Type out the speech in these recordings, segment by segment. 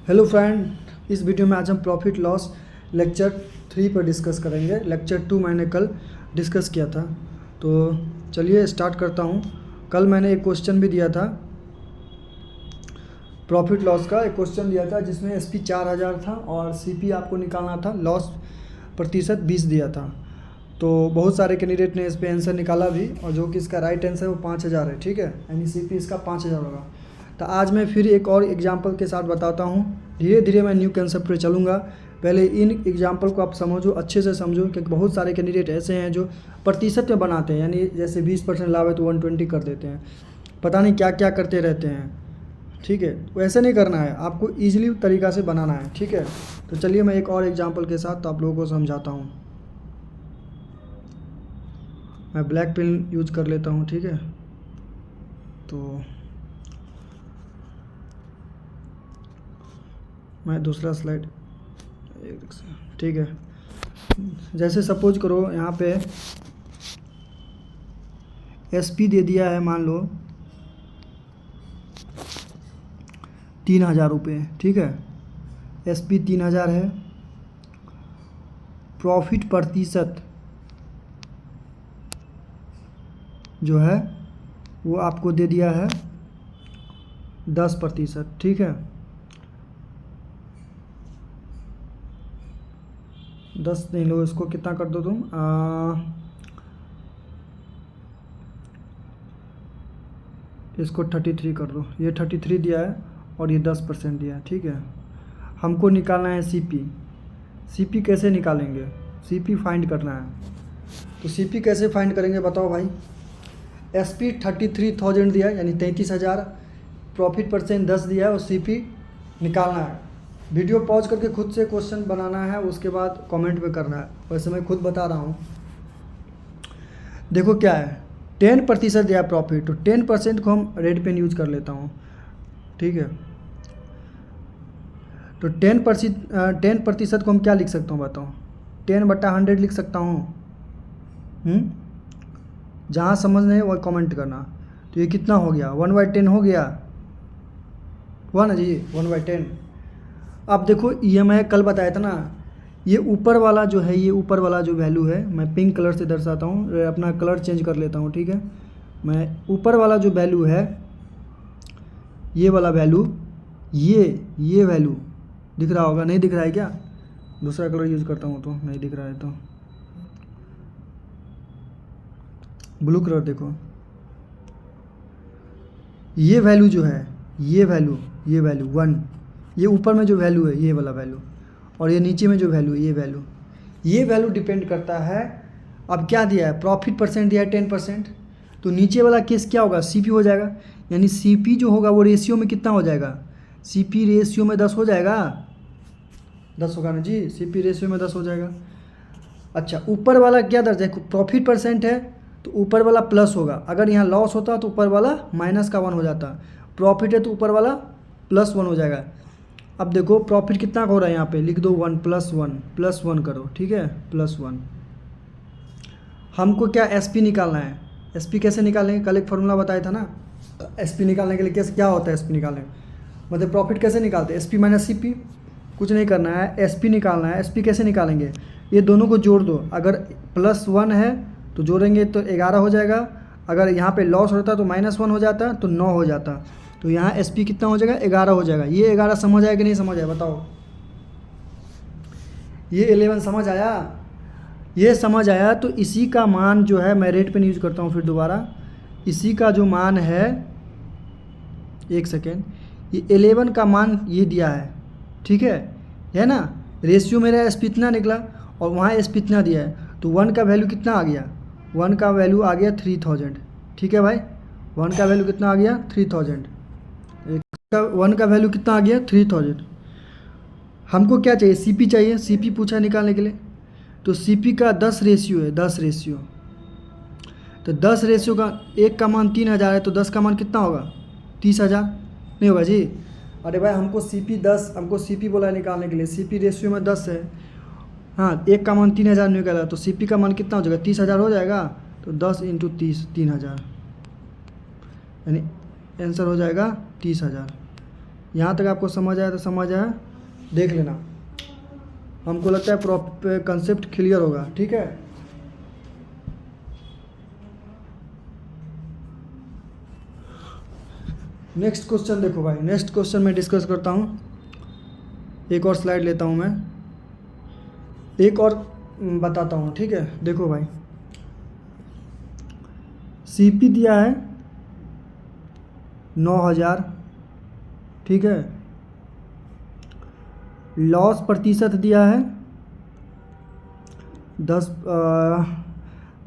Hello friend, इस video में आज हम प्रॉफिट लॉस लेक्चर 3 पर डिस्कस करेंगे। लेक्चर 2 मैंने कल डिस्कस किया था, तो चलिए स्टार्ट करता हूँ। कल मैंने एक क्वेश्चन भी दिया था, प्रॉफिट लॉस का एक क्वेश्चन दिया था जिसमें एसपी 4000 था और सीपी आपको निकालना था, लॉस प्रतिशत 20 दिया था। तो बहुत सारे कैंडिडेट ने इस पर आंसर निकाला भी, और जो कि इसका राइट आंसर वो 5000 है। ठीक है, यानी सीपी इसका 5000 होगा। तो आज मैं फिर एक और एग्जांपल के साथ बताता हूँ। धीरे धीरे मैं न्यू कंसेप्ट पे चलूँगा। पहले इन एग्जांपल को आप समझो, अच्छे से समझो, क्योंकि बहुत सारे कैंडिडेट ऐसे हैं जो प्रतिशत में बनाते हैं, यानी जैसे 20% लाभ है तो 120 कर देते हैं, पता नहीं क्या क्या करते रहते हैं। ठीक है, वैसे नहीं करना है, आपको ईजिली तरीक़ा से बनाना है। ठीक है, तो चलिए मैं एक और एग्जाम्पल के साथ आप लोगों को समझाता हूँ। मैं ब्लैक पेन यूज कर लेता हूँ। ठीक है, तो मैं दूसरा स्लाइड, ठीक है। जैसे सपोज करो यहाँ पे एसपी दे दिया है, मान लो 3000 रुपये। ठीक है, एसपी 3000 है। प्रॉफिट प्रतिशत जो है वो आपको दे दिया है 10%। ठीक है, 10 नहीं लो, इसको कितना कर दो तुम, इसको 33 कर दो। ये 33 दिया है और ये 10% दिया है। ठीक है, हमको निकालना है सीपी। सीपी कैसे निकालेंगे? सीपी फाइंड करना है। तो सीपी कैसे फाइंड करेंगे बताओ भाई। एसपी 33,000 दिया है, यानी 33,000। प्रॉफिट परसेंट 10 दिया है और सीपी निकालना है। वीडियो पॉज करके खुद से क्वेश्चन बनाना है, उसके बाद कमेंट में करना है। वैसे मैं खुद बता रहा हूँ। देखो क्या है, 10% दिया प्रॉफिट, तो 10% को हम रेड पेन यूज कर लेता हूँ। ठीक है, तो 10% को हम क्या लिख सकता हूँ बताओ? 10/100 लिख सकता हूँ। जहाँ समझ नहीं वो कमेंट करना। तो ये कितना हो गया? 1/10 हो गया, हुआ ना जी, 1/10। अब देखो EMI कल बताया था ना, ये ऊपर वाला जो है, ये ऊपर वाला जो वैल्यू है, मैं पिंक कलर से दर्शाता हूँ, अपना कलर चेंज कर लेता हूँ। ठीक है, मैं ऊपर वाला जो वैल्यू है, ये वाला वैल्यू, ये वैल्यू दिख रहा होगा, नहीं दिख रहा है क्या? दूसरा कलर यूज़ करता हूँ तो नहीं दिख रहा है, तो ब्लू कलर देखो। ये वैल्यू जो है, ये वैल्यू 1, ये ऊपर में जो वैल्यू है ये वाला वैल्यू, और ये नीचे में जो वैल्यू है ये वैल्यू डिपेंड करता है। अब क्या दिया है? प्रॉफिट परसेंट दिया है 10%, तो नीचे वाला केस क्या होगा? सीपी हो जाएगा। यानी सीपी जो होगा वो रेशियो में कितना हो जाएगा? सीपी रेशियो में 10 हो जाएगा, 10 होगा ना जी, सीपी रेशियो में 10 हो जाएगा। अच्छा, ऊपर वाला क्या दर्ज है? प्रॉफिट परसेंट है तो ऊपर वाला प्लस होगा। अगर यहाँ लॉस होता तो ऊपर वाला माइनस का 1 हो जाता। प्रॉफिट है तो ऊपर वाला +1 हो जाएगा। अब देखो प्रॉफिट कितना का हो रहा है, यहाँ पे लिख दो 1 + 1 करो। ठीक है, +1। हमको क्या एसपी निकालना है। एसपी कैसे निकालेंगे? कल एक फार्मूला बताया था ना, एसपी निकालने के लिए कैसे, क्या होता है एसपी निकालने, मतलब प्रॉफिट कैसे निकालते हैं? SP minus CP. कुछ नहीं करना है, एसपी निकालना है। एसपी कैसे निकालेंगे? ये दोनों को जोड़ दो। अगर +1 है तो जोड़ेंगे तो 11 हो जाएगा। अगर यहाँ पे लॉस होता तो -1 हो जाता तो 9 हो जाता। तो यहाँ एसपी कितना हो जाएगा? 11 हो जाएगा। ये 11 समझ आया कि नहीं समझ आया बताओ? ये 11 समझ आया? ये समझ आया तो इसी का मान जो है, मैं रेट पेन यूज करता हूँ फिर दोबारा। इसी का जो मान है, एक सेकेंड, ये 11 का मान ये दिया है। ठीक है ना? रेशियो मेरा एसपी इतना निकला और वहाँ एसपी इतना दिया है, तो 1 का वैल्यू कितना आ गया? 1 का वैल्यू आ गया 3000। ठीक है भाई, 1 का वैल्यू कितना आ गया? 3000। 1 का वैल्यू कितना आ गया? 3000। हमको क्या चाहिए? सीपी चाहिए। सीपी पूछा निकालने के लिए, तो सीपी का 10 रेशियो है, 10 रेशियो। तो 10 रेशियो का, एक का मान 3000 है तो 10 का मान कितना होगा? 30,000। नहीं होगा जी? अरे भाई हमको सीपी 10, हमको सीपी बोला है निकालने के लिए, सीपी रेशियो में 10 है। हाँ, एक का मान 3000 निकला तो सीपी का मान कितना हो जाएगा? 30,000 हो जाएगा। तो 10 × 30, 3000, यानी आंसर हो जाएगा 30,000। यहाँ तक आपको समझ आया तो समझ आया, देख लेना। हमको लगता है प्रॉपर कंसेप्ट क्लियर होगा, ठीक है। नेक्स्ट क्वेश्चन देखो भाई, नेक्स्ट क्वेश्चन मैं डिस्कस करता हूँ। एक और स्लाइड लेता हूँ मैं, एक और बताता हूँ, ठीक है। देखो भाई, सीपी दिया है 9000, ठीक है। लॉस प्रतिशत दिया है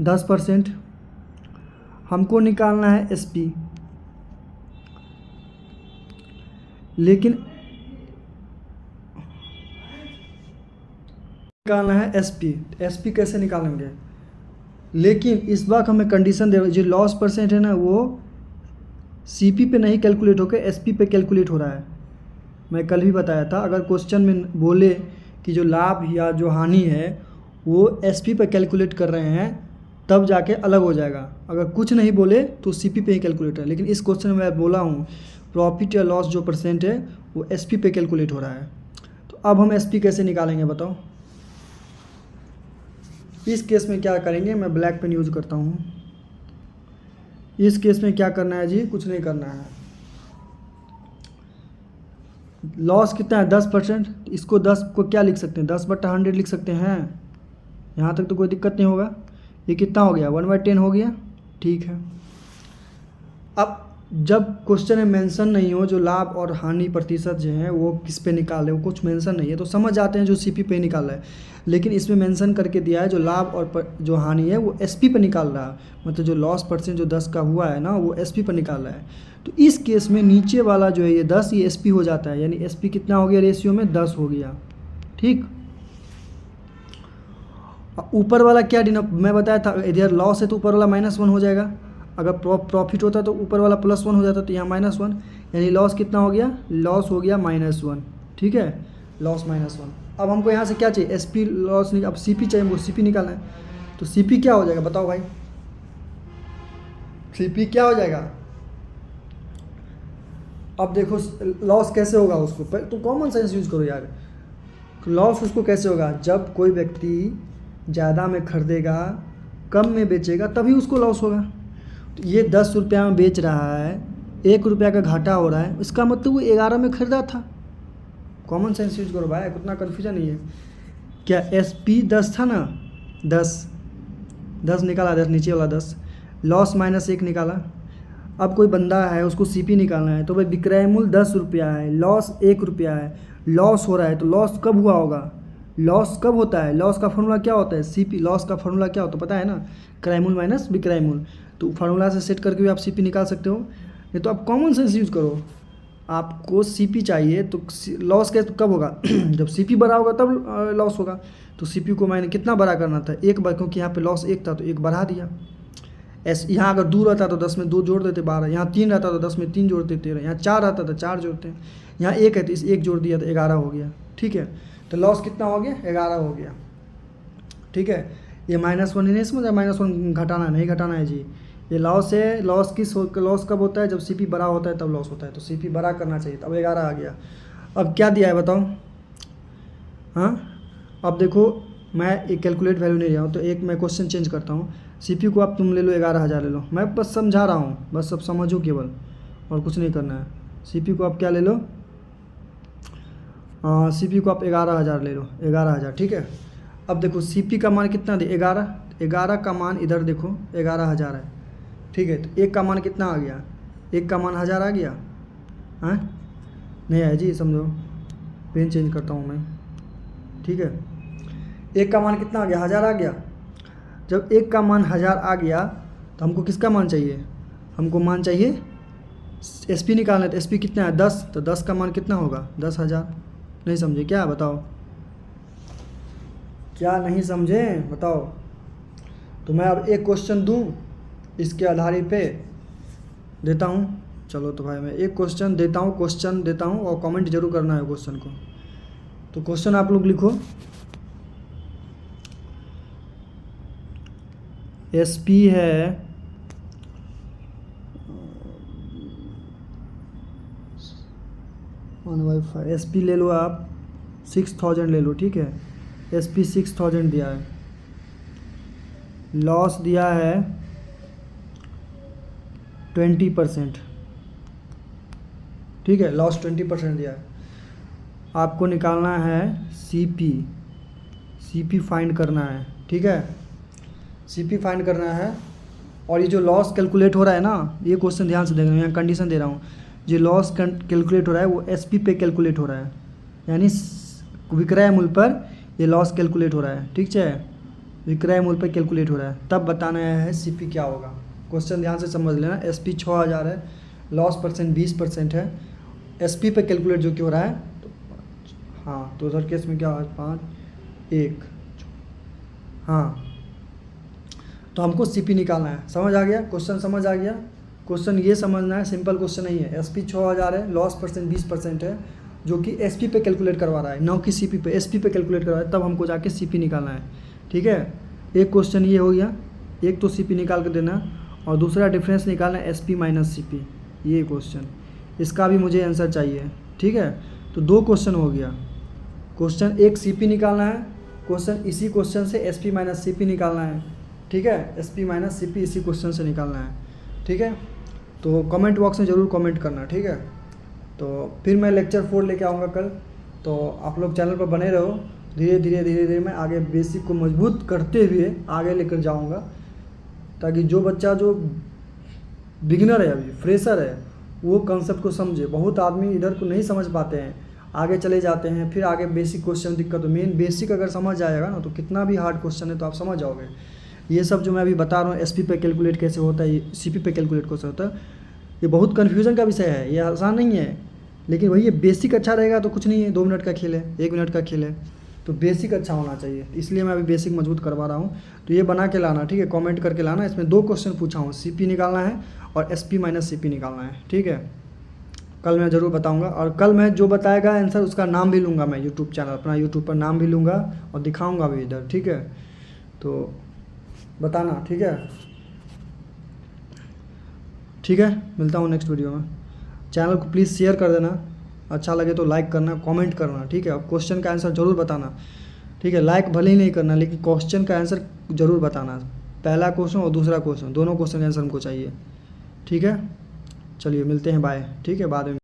10%। हमको निकालना है एसपी, लेकिन निकालना है एसपी। एसपी कैसे निकालेंगे? लेकिन इस बार हमें कंडीशन दे, जो लॉस परसेंट है ना वो सीपी पे नहीं कैलकुलेट होकर एसपी पे कैलकुलेट हो रहा है। मैं कल भी बताया था, अगर क्वेश्चन में बोले कि जो लाभ या जो हानि है वो एसपी पे कैलकुलेट कर रहे हैं तब जाके अलग हो जाएगा। अगर कुछ नहीं बोले तो सीपी पे ही कैलकुलेट है। लेकिन इस क्वेश्चन में मैं बोला हूँ प्रॉफिट या लॉस जो परसेंट है वो एसपी पे कैलकुलेट हो रहा है। तो अब हम एसपी कैसे निकालेंगे बताओ? इस केस में क्या करेंगे, मैं ब्लैक पेन यूज़ करता हूँ। इस केस में क्या करना है जी? कुछ नहीं करना है। लॉस कितना है? 10%। इसको 10 को क्या लिख सकते हैं? 10/100 लिख सकते हैं। यहाँ तक तो कोई दिक्कत नहीं होगा। ये कितना हो गया? 1/10 हो गया, ठीक है। अब जब क्वेश्चन में मेंशन नहीं हो जो लाभ और हानि प्रतिशत जो है वो किस पे निकाल रहे हो, कुछ मेंशन नहीं है तो समझ जाते हैं जो सीपी पे निकाल रहा है। लेकिन इसमें मेंशन करके दिया है जो लाभ और जो हानि है वो एसपी पे निकाल रहा है, मतलब जो लॉस परसेंट जो 10 का हुआ है ना वो एसपी पे निकाल रहा है। तो इस केस में नीचे वाला जो है ये 10 ये एसपी हो जाता है, यानी एसपी कितना हो गया? रेशियो में 10 हो गया, ठीक। ऊपर वाला क्या मैं बताया था, इधर लॉस है तो ऊपर वाला -1 हो जाएगा। अगर प्रॉफिट होता तो ऊपर वाला +1 हो जाता, तो यहाँ -1, यानी लॉस कितना हो गया? लॉस हो गया -1, ठीक है। लॉस -1। अब हमको यहाँ से क्या चाहिए? एसपी लॉस नहीं, अब सीपी चाहिए, हमको सीपी निकालना है। तो सीपी क्या हो जाएगा बताओ भाई? सीपी क्या हो जाएगा? अब देखो लॉस कैसे होगा उसको, तो कॉमन सेंस यूज करो यार। लॉस उसको कैसे होगा? जब कोई व्यक्ति ज़्यादा में खरीदेगा कम में बेचेगा तभी उसको लॉस होगा। तो ये 10 रुपया में बेच रहा है, 1 रुपया का घाटा हो रहा है, इसका मतलब वो 11 में खरीदा था। कॉमन सेंस यूज करो भाई, उतना कन्फ्यूजन नहीं है। क्या एसपी 10 था ना? 10 निकाला, 10 नीचे वाला 10, लॉस -1 निकाला। अब कोई बंदा है उसको सीपी निकालना है, तो भाई विक्रय मूल्य 10 रुपया है, लॉस 1 रुपया है, लॉस हो रहा है। तो लॉस कब हुआ होगा? लॉस कब होता है? लॉस का फॉर्मूला क्या होता है? सीपी। लॉस का फॉर्मूला क्या होता है पता है ना? क्रय मूल्य माइनस विक्रय मूल्य। तो फार्मूला से सेट करके भी आप सीपी निकाल सकते हो। नहीं तो आप कॉमन सेंस यूज़ करो। आपको सीपी चाहिए तो लॉस का कब होगा? जब सीपी बड़ा होगा तब लॉस होगा। तो सीपी को मैंने कितना बड़ा करना था? 1 बार, क्योंकि यहाँ पे लॉस 1 था तो 1 बढ़ा दिया। यहाँ अगर 2 रहता तो 10 में 2 जोड़ देते 12, यहाँ 3 रहता तो 10 में 3 जोड़ते 13, यहाँ 4 रहता तो 4 जोड़ते हैं, यहाँ 1 है तो इस 1 जोड़ दिया तो 11 हो गया, ठीक है। तो लॉस कितना हो गया? 11 हो गया, ठीक है। ये -1 ही नहीं समझा, -1 घटाना नहीं घटाना है जी। ये लॉस है। लॉस कब होता है? जब सीपी बड़ा होता है तब लॉस होता है। तो सीपी बड़ा करना चाहिए, तब 11 आ गया। अब क्या दिया है बताओ? हाँ, अब देखो मैं एक कैलकुलेट वैल्यू नहीं रहा हूँ, तो एक मैं क्वेश्चन चेंज करता हूँ। सीपी को आप तुम ले लो 11,000 ले लो, मैं बस समझा रहा हूँ, बस अब समझो केवल, और कुछ नहीं करना है। सीपी को आप क्या ले लो? सीपी को आप 11,000 ले लो, 11,000, ठीक है। अब देखो सीपी का मान कितना दे? 11 का मान इधर देखो 11,000 है, ठीक है। तो 1 का मान कितना आ गया? 1 का मान 1000 आ गया। हाँ नहीं आया जी, समझो। पेन चेंज करता हूँ मैं, ठीक है। 1 का मान कितना आ गया? 1000 आ गया। जब 1 का मान 1000 आ गया तो हमको किसका मान चाहिए? हमको मान चाहिए एसपी निकालना है। तो एसपी कितना है? 10। तो 10 का मान कितना होगा? 10,000। नहीं समझे क्या? बताओ, क्या नहीं समझे बताओ? तो मैं अब एक क्वेश्चन दूं, इसके आधारित पे देता हूँ। चलो तो भाई मैं एक क्वेश्चन देता हूँ और कमेंट जरूर करना है क्वेश्चन को। तो क्वेश्चन आप लोग लिखो, एसपी है 1/5 SP ले लो आप 6000 ले लो, ठीक है। SP 6000 दिया है, लॉस दिया है 20%, ठीक है, लॉस 20% दिया है। आपको निकालना है CP फाइंड करना है, ठीक है, CP फाइंड करना है। और ये जो लॉस कैलकुलेट हो रहा है ना, ये क्वेश्चन ध्यान से देखना, यहाँ कंडीशन दे रहा हूँ। जो लॉस कैलकुलेट हो रहा है वो SP पे कैलकुलेट हो रहा है, यानी विक्रय मूल्य पर ये लॉस कैलकुलेट हो रहा है, ठीक है, विक्रय मूल्य पर कैलकुलेट हो रहा है। तब बताना है CP क्या होगा। क्वेश्चन ध्यान से समझ लेना। SP 6000 है, लॉस परसेंट 20% है, SP पे कैलकुलेट जो कि हो रहा है, तो हाँ, तो उधर केस में क्या है 5 1, हाँ, तो हमको CP निकालना है। समझ आ गया क्वेश्चन? समझ आ गया क्वेश्चन? ये समझना है, सिंपल क्वेश्चन नहीं है। SP 6000 है, लॉस परसेंट 20% है, जो कि SP पे कैलकुलेट करवा रहा है, ना कि CP पे। SP पे कैलकुलेट करवा रहा है, तब हमको जाके CP निकालना है, ठीक है। एक क्वेश्चन ये हो गया, एक तो CP निकाल कर देना, और दूसरा डिफरेंस निकालना है SP माइनस CP, ये क्वेश्चन, इसका भी मुझे आंसर चाहिए, ठीक है। तो 2 क्वेश्चन हो गया। क्वेश्चन एक CP निकालना है, क्वेश्चन इसी क्वेश्चन से SP माइनस CP निकालना है, ठीक है, SP माइनस CP इसी क्वेश्चन से निकालना है, ठीक है। तो कमेंट बॉक्स में ज़रूर कमेंट करना, ठीक है। तो फिर मैं लेक्चर 4 लेके आऊँगा कल, तो आप लोग चैनल पर बने रहो। धीरे धीरे मैं आगे बेसिक को मजबूत करते हुए आगे लेकर जाऊँगा, ताकि जो बच्चा जो बिगिनर है, अभी फ्रेशर है, वो कंसेप्ट को समझे। बहुत आदमी इधर को नहीं समझ पाते हैं, आगे चले जाते हैं, फिर आगे बेसिक क्वेश्चन दिक्कत हो। मेन बेसिक अगर समझ जाएगा ना, तो कितना भी हार्ड क्वेश्चन है तो आप समझ जाओगे। ये सब जो मैं अभी बता रहा हूँ, SP पे कैलकुलेट कैसे होता है, CP पे कैलकुलेट कैसे होता है, ये बहुत कन्फ्यूज़न का विषय है, ये आसान नहीं है। लेकिन वही ये बेसिक अच्छा रहेगा तो कुछ नहीं है, 2 मिनट का खेल है, 1 मिनट का खेल है, तो बेसिक अच्छा होना चाहिए। इसलिए मैं अभी बेसिक मजबूत करवा रहा हूँ। तो ये बना के लाना, ठीक है, कमेंट करके लाना। इसमें 2 क्वेश्चन पूछा हूँ, CP निकालना है और SP माइनस CP निकालना है, ठीक है। कल मैं ज़रूर बताऊँगा, और कल मैं जो बताएगा आंसर उसका नाम भी लूँगा, मैं यूट्यूब चैनल अपना यूट्यूब पर नाम भी लूँगा और दिखाऊँगा भी इधर, ठीक है। तो बताना, ठीक है, ठीक है। मिलता हूँ नेक्स्ट वीडियो में। चैनल को प्लीज़ शेयर कर देना, अच्छा लगे तो लाइक करना, कमेंट करना, ठीक है। और क्वेश्चन का आंसर ज़रूर बताना, ठीक है। लाइक भले ही नहीं करना, लेकिन क्वेश्चन का आंसर ज़रूर बताना। पहला क्वेश्चन और दूसरा क्वेश्चन, दोनों क्वेश्चन का आंसर हमको चाहिए, ठीक है। चलिए मिलते हैं, बाय, ठीक है, बाद में।